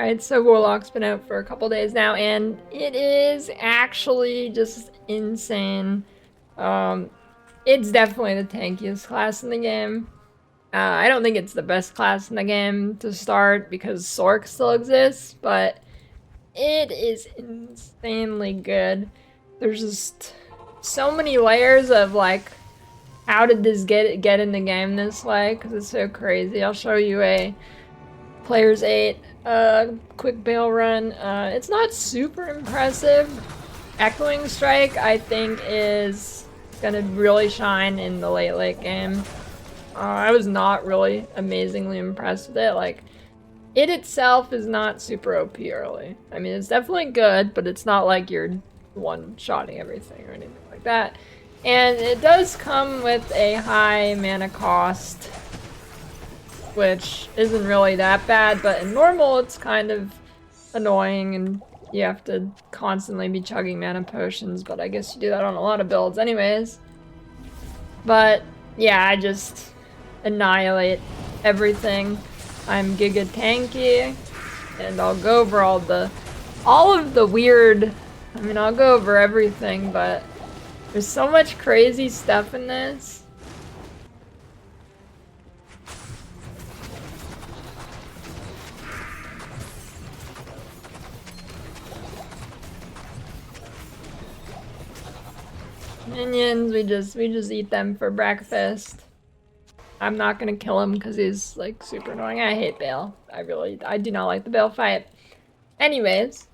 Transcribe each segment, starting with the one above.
Alright, so Warlock's been out for a couple days now, and it is actually just insane. It's definitely the tankiest class in the game. I don't think it's the best class in the game to start because Sork still exists, but it is insanely good. There's just so many layers of like, how did this get in the game this way? Because it's so crazy. I'll show you a Players 8 quick bail run. It's not super impressive. Echoing Strike, I think, is gonna really shine in the late game. I was not really amazingly impressed with it. Like, it itself is not super OP early. I mean, it's definitely good, but it's not like you're one-shotting everything or anything like that. And it does come with a high mana cost, which isn't really that bad, but in normal it's kind of annoying and you have to constantly be chugging mana potions, but I guess you do that on a lot of builds anyways. But yeah, I just annihilate everything. I'm Giga tanky, and I'll go over all of the weird, I mean, I'll go over everything, but there's so much crazy stuff in this. Minions, we just eat them for breakfast. I'm not gonna kill him because he's like super annoying. I hate Bale. I do not like the Bale fight. Anyways,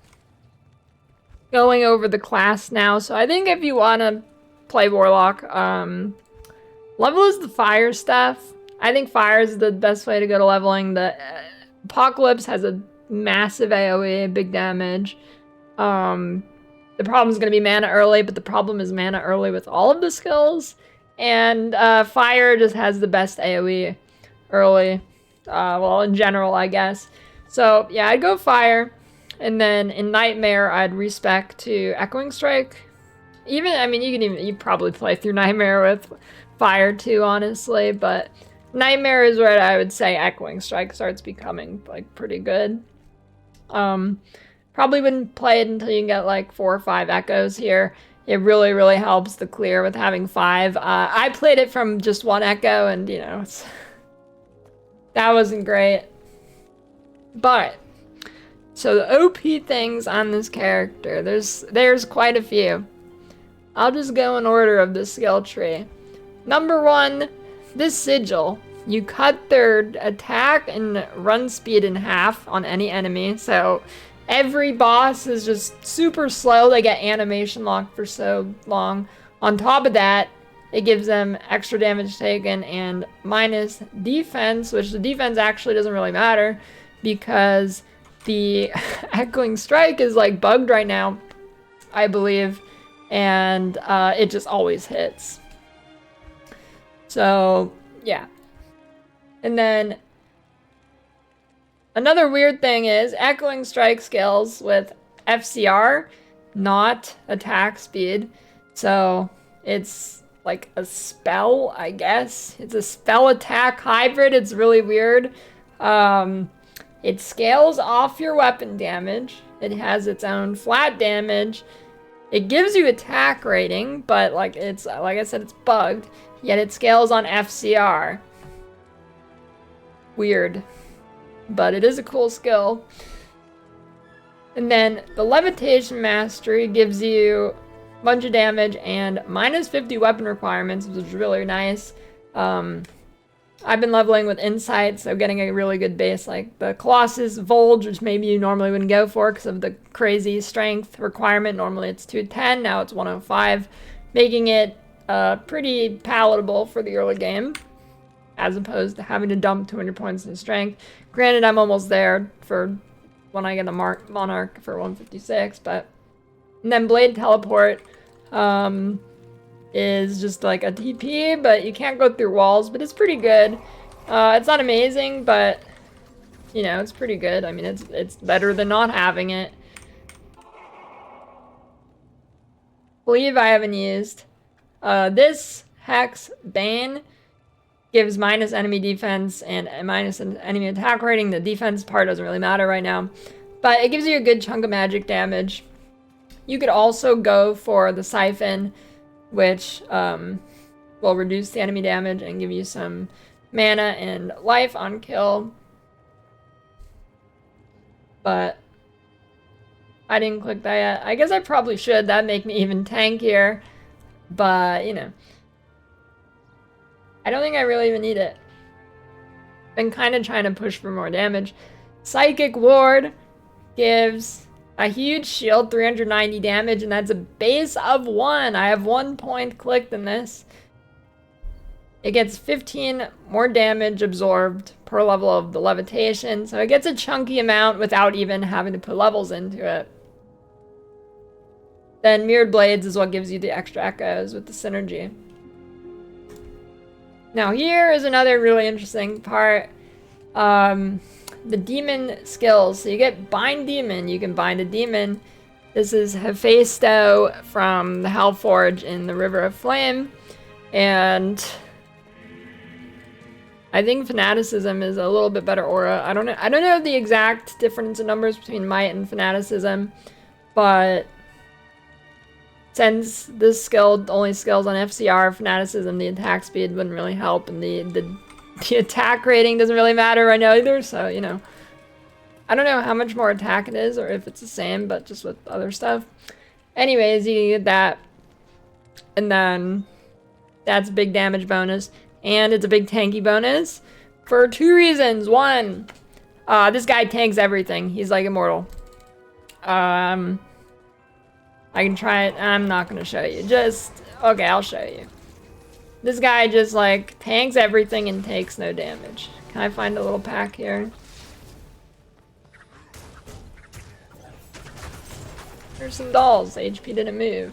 going over the class now. So I think if you wanna play Warlock, level is the fire stuff. I think fire is the best way to go to leveling. The Apocalypse has a massive AoE, big damage. The problem is going to be mana early, but the problem is mana early with all of the skills. And fire just has the best AoE early. Well, in general, I guess. So, yeah, I'd go fire. And then in Nightmare, I'd respec to Echoing Strike. Even, I mean, you probably play through Nightmare with fire too, honestly. But Nightmare is where I would say Echoing Strike starts becoming, like, pretty good. Probably wouldn't play it until you get like 4 or 5 echoes here. It really, really helps the clear with having 5. I played it from just 1 echo and, you know, that wasn't great. But, so the OP things on this character, there's quite a few. I'll just go in order of the skill tree. Number 1, this sigil. You cut their attack and run speed in half on any enemy, so every boss is just super slow. They get animation locked for so long. On top of that, it gives them extra damage taken and minus defense, which the defense actually doesn't really matter because the Echoing Strike is like bugged right now, I believe, and it just always hits. So, yeah. And then another weird thing is Echoing Strike scales with FCR, not attack speed. So it's like a spell, I guess. It's a spell attack hybrid. It's really weird. It scales off your weapon damage. It has its own flat damage. It gives you attack rating, but like I said, it's bugged. Yet it scales on FCR. Weird. But it is a cool skill. And then the Levitation Mastery gives you a bunch of damage and minus 50 weapon requirements, which is really nice. I've been leveling with Insight, so getting a really good base, like the Colossus Volge, which maybe you normally wouldn't go for because of the crazy strength requirement. Normally it's 210, now it's 105, making it pretty palatable for the early game, as opposed to having to dump 200 points in strength. Granted, I'm almost there for when I get a Monarch for 156, but... And then Blade Teleport is just like a TP, but you can't go through walls, but it's pretty good. It's not amazing, but, you know, it's pretty good. I mean, it's better than not having it. Believe I haven't used. This Hex Bane gives minus enemy defense and minus enemy attack rating. The defense part doesn't really matter right now. But it gives you a good chunk of magic damage. You could also go for the Siphon, which will reduce the enemy damage and give you some mana and life on kill. But I didn't click that yet. I guess I probably should. That'd make me even tankier. But, you know. I don't think I really even need it. Been kind of trying to push for more damage. Psychic Ward gives a huge shield, 390 damage, and that's a base of 1. I have 1 point clicked in this. It gets 15 more damage absorbed per level of the levitation, so it gets a chunky amount without even having to put levels into it. Then Mirrored Blades is what gives you the extra echoes with the synergy. Now here is another really interesting part. The demon skills. So you get Bind Demon. You can bind a demon. This is Hephaestus from the Hellforge in the River of Flame. And I think Fanaticism is a little bit better aura. I don't know the exact difference in numbers between Might and Fanaticism, but since this skill only scales on FCR, Fanaticism, the attack speed wouldn't really help, and the attack rating doesn't really matter right now either, so, you know. I don't know how much more attack it is, or if it's the same, but just with other stuff. Anyways, you get that. And then that's a big damage bonus. And it's a big tanky bonus for 2 reasons. 1, this guy tanks everything. He's like immortal. I can try it. I'm not going to show you. Okay, I'll show you. This guy just like tanks everything and takes no damage. Can I find a little pack here? There's some dolls. HP didn't move.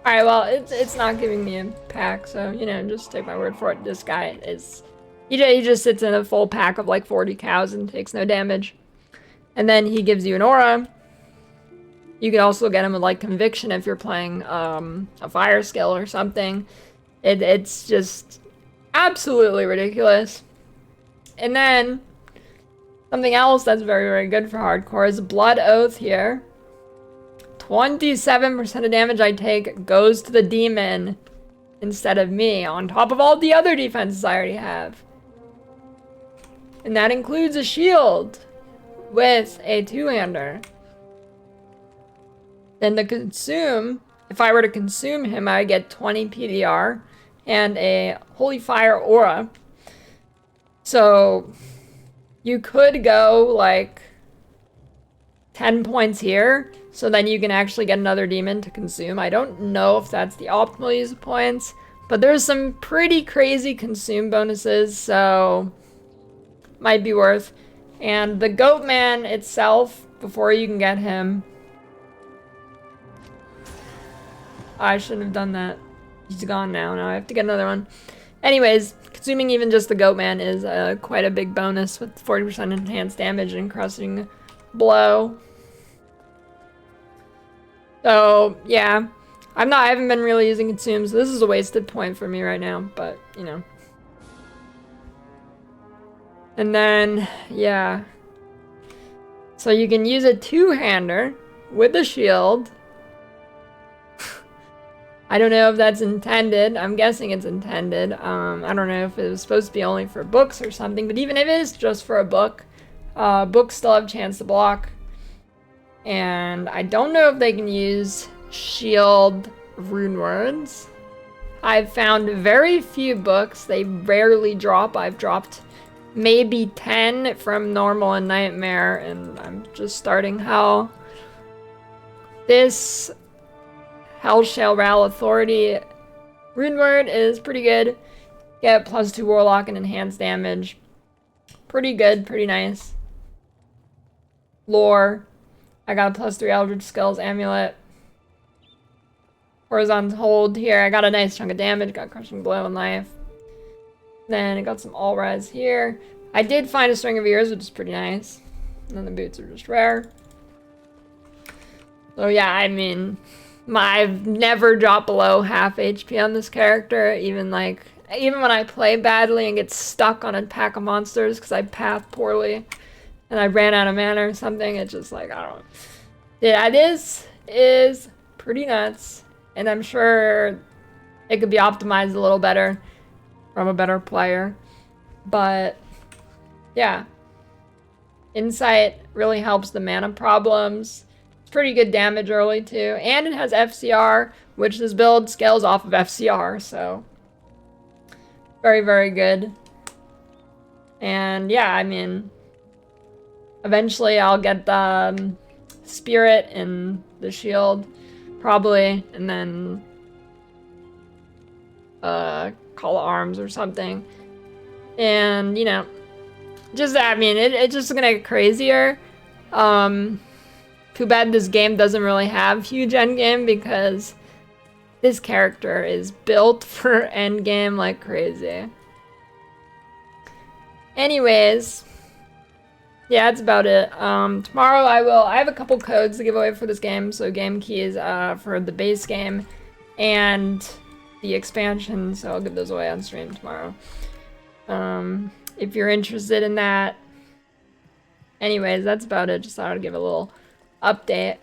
Alright, well, it's not giving me a pack, so, you know, just take my word for it. This guy is... He just sits in a full pack of like 40 cows and takes no damage. And then he gives you an aura. You can also get him with like Conviction if you're playing a fire skill or something. It's just absolutely ridiculous. And then something else that's very, very good for hardcore is Blood Oath here. 27% of damage I take goes to the demon instead of me, on top of all the other defenses I already have. And that includes a shield with a 2-hander. Then to consume, if I were to consume him, I would get 20 PDR and a Holy Fire aura. So you could go like 10 points here, so then you can actually get another demon to consume. I don't know if that's the optimal use of points, but there's some pretty crazy consume bonuses, so might be worth. And the Goat Man itself, before you can get him... I shouldn't have done that. He's gone now. Now I have to get another one. Anyways, consuming even just the Goat Man is quite a big bonus with 40% enhanced damage and crushing blow. So, yeah. I haven't been really using consume, so this is a wasted point for me right now, but, you know. And then, yeah. So you can use a 2-hander with a shield. I don't know if that's intended. I'm guessing it's intended. I don't know if it was supposed to be only for books or something, but even if it is just for a book, books still have a chance to block. And I don't know if they can use shield rune words. I've found very few books. They rarely drop. I've dropped maybe 10 from normal and nightmare, and I'm just starting hell. This Hell Shall Ral Authority rune word is pretty good. Get +2 Warlock and enhanced damage. Pretty good, pretty nice. Lore. I got a +3 Eldritch Skills Amulet. Horizontal Hold here. I got a nice chunk of damage. Got Crushing Blow and Life. Then I got some All-Res here. I did find a String of Ears, which is pretty nice. And then the boots are just rare. So yeah, I mean, I've never dropped below half HP on this character, even like even when I play badly and get stuck on a pack of monsters because I path poorly and I ran out of mana or something, it's just like, I don't. Yeah, this is pretty nuts, and I'm sure it could be optimized a little better from a better player. But yeah, Insight really helps the mana problems. It's pretty good damage early too, and it has FCR, which this build scales off of FCR, so very, very good. And yeah, I mean, eventually I'll get the Spirit and the Shield, probably, and then Call of Arms or something. And, you know, just, I mean, it's just gonna get crazier. Too bad this game doesn't really have huge endgame, because this character is built for endgame like crazy. Anyways, yeah, that's about it. Tomorrow I have a couple codes to give away for this game, so game keys for the base game and the expansion, so I'll give those away on stream tomorrow. If you're interested in that. Anyways, that's about it. Just thought I'd give a little update.